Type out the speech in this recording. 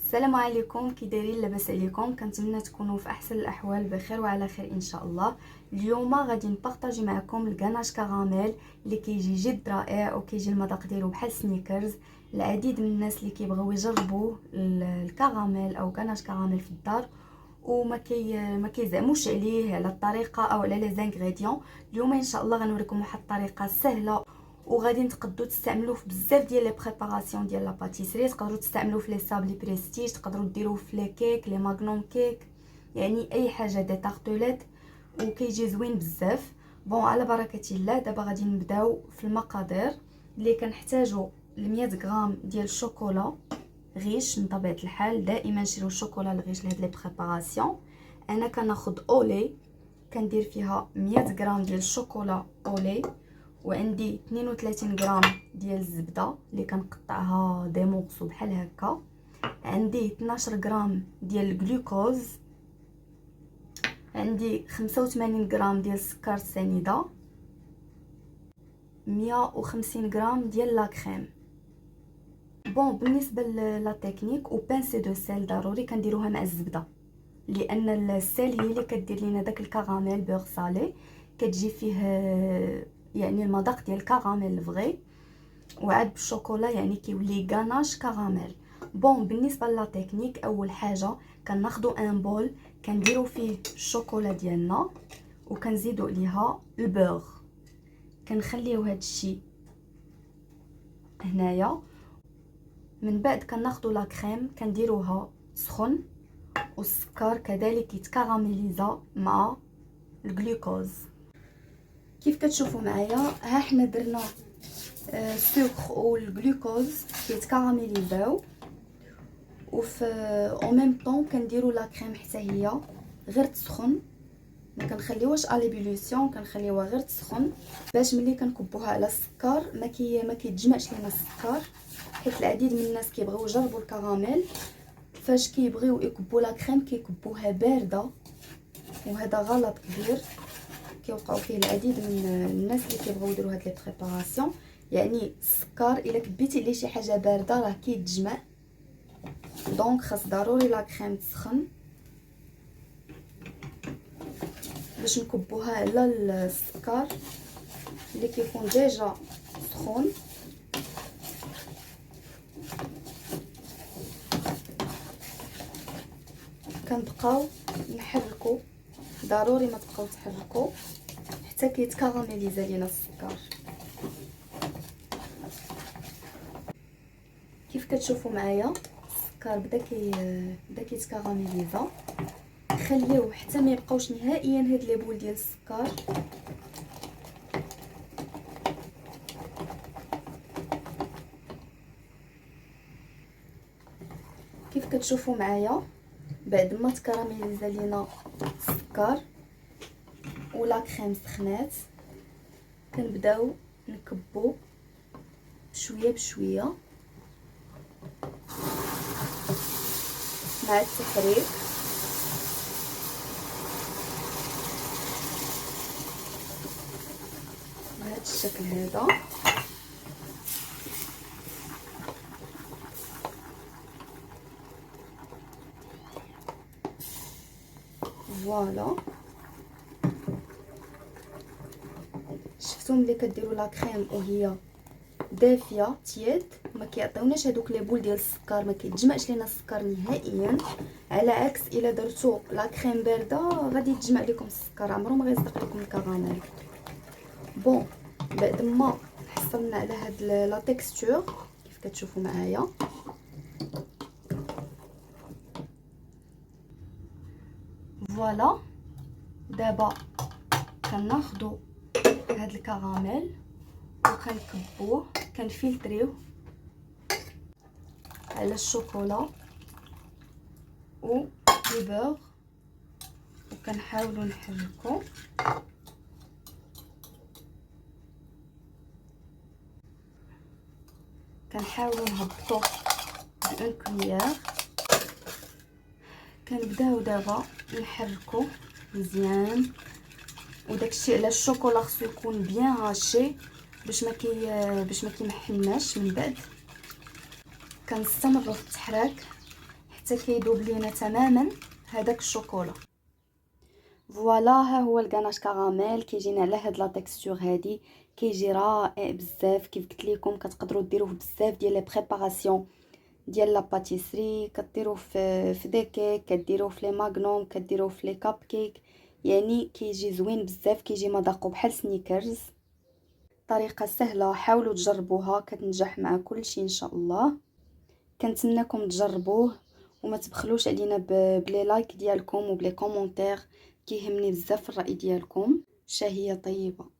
السلام عليكم، كي دايرين؟ لاباس عليكم؟ كنتمنى تكونوا في احسن الاحوال، بخير وعلى خير ان شاء الله. اليوم غادي نبارطاجي معكم الكاناش كراميل اللي كيجي جد رائع وكيجي المذاق ديالو بحال سنيكرز. العديد من الناس اللي كيبغيو يجربوا الكراميل او كاناش كراميل في الدار ما كيزعموش عليه على الطريقه او على لي زانغريديون. اليوم ان شاء الله غنوريكم واحد الطريقه سهله وغادي تقدروا تستعملوه في بزاف ديال لي بريباراسيون ديال لا باتيسري. تقدروا تستعملوه في لي صابلي بريستيج، تقدروا ديروه في لي كيك، لي ماغنوم كيك، يعني اي حاجه، دي تارتوليت، وكيجي زوين بزاف. بون، على بركه الله. دابا غادي نبداو في المقادير. اللي كنحتاجو 100 غرام ديال الشوكولا غيش. من طبيعه الحال دائما نشريو الشوكولا الغيش لهاد لي بريباراسيون. انا كناخذ اولي، كندير فيها 100 غرام ديال الشوكولا اولي، وعندي 32 غرام ديال الزبده اللي كنقطعها دي مورسو بحال هكا. عندي 12 غرام ديال الجلوكوز، عندي 85 غرام ديال السكر السنيده، 150 غرام ديال لا كريم. بون، بالنسبه لا تكنيك و بانسي دو سيل ضروري كنديروها مع الزبده، لان السيل هي اللي كدير لينا داك الكراميل بور صالي، كتجي فيه يعني المذاق ديال الكراميل الفغي، وعاد بالشوكولا يعني كيولي غاناش كراميل. بون، بالنسبه لا تكنيك، اول حاجه كناخذوا ان بول، كنديروا فيه الشوكولا ديالنا وكنزيدوا عليها البور، كنخليو هذا الشيء هنايا. من بعد كناخذوا لا كريم كنديروها سخن، والسكر كذلك يتكراميليزا مع الجلوكوز. كيف كتشوفوا معايا، ها حنا درنا السكر والجلوكوز كيتكراميليزاو، وفي او ميم طون كنديروا لا كريم حتى هي غير تسخن، ما كنخليوهاش اليبوليسيون، كنخليوها غير تسخن باش ملي كنكبوها على السكر ما كيتجمعش لينا السكر. حيت العديد من الناس كيبغيو يجربوا الكراميل، فاش كيبغيو يكبوا لا كريم كيكبوها بارده، وهذا غلط كبير كيوقعوا فيه العديد من الناس اللي كيبغيو يديروا هاد لي بريباراسيون. يعني السكر الا كبيتي عليه شي حاجه بارده راه كيتجمع، دونك خاص ضروري لا كريم تسخن باش نكبوها على السكر اللي كيكون ديجا سخون. كنبقاو نحركو، ضروري ما تبقاو تحركو حتى كيتكراميليزا لينا السكر. كيف كتشوفوا معايا السكر بدا كيتكراميليزا. خليوه حتى ما يبقاوش نهائيا هاد لي بول ديال السكر. كيف كتشوفوا معايا بعد ما تكراميليزا لينا السكر ولا كريم سخنات، كنبداو نكبو بشويه بشويه مع التفريق. بهذا الشكل هذا. فوالا، شفتوا ملي كديروا لا كريم وهي دافيه تياد ما كيعطيوناش هذوك لي بول ديال السكر، ما كيتجمعش لينا السكر نهائيا. على عكس الا درتو لا كريم بارده غادي يتجمع لكم السكر، عمرو ما غيصدق لكم الكراميل. بون، بعد ما حصلنا على هاد لا تيكستور كيف كتشوفوا معايا، فوالا. دابا كناخذوا هاد الكراميل وكنكبوه، كنفلتريوه على الشوكولا و البور، وكنحاولوا نحركو. كنحاولوا نهبطوه بون كويير. كنبداو دابا نحركو مزيان، وداكشي على الشوكولا خصو يكون بيان هاشي باش ما كيمحلناش من بعد. كنستمروا في التحراك حتى كيذوب لينا تماما هذاك الشوكولا. فوالا ها هو الغاناش كراميل كيجينا على هاد لا تيكستور هادي، كيجي رائع بزاف. كيف قلت لكم كتقدروا ديروه بزاف ديال لي بريباراسيون ديال لا باتيسري، كديروه في دي كيك، كديروه في لي ماغنوم، كديروه في لي كاب كيك، يعني كيجي زوين بزاف، كيجي مذاقو بحال سنيكرز. طريقه سهله، حاولوا تجربوها، كتنجح مع كلشي ان شاء الله. كنتمنىكم تجربوه وما تبخلوش علينا بلي لايك ديالكم وبلي كومونتير، كيهمني بزاف الراي ديالكم. شهيه طيبه.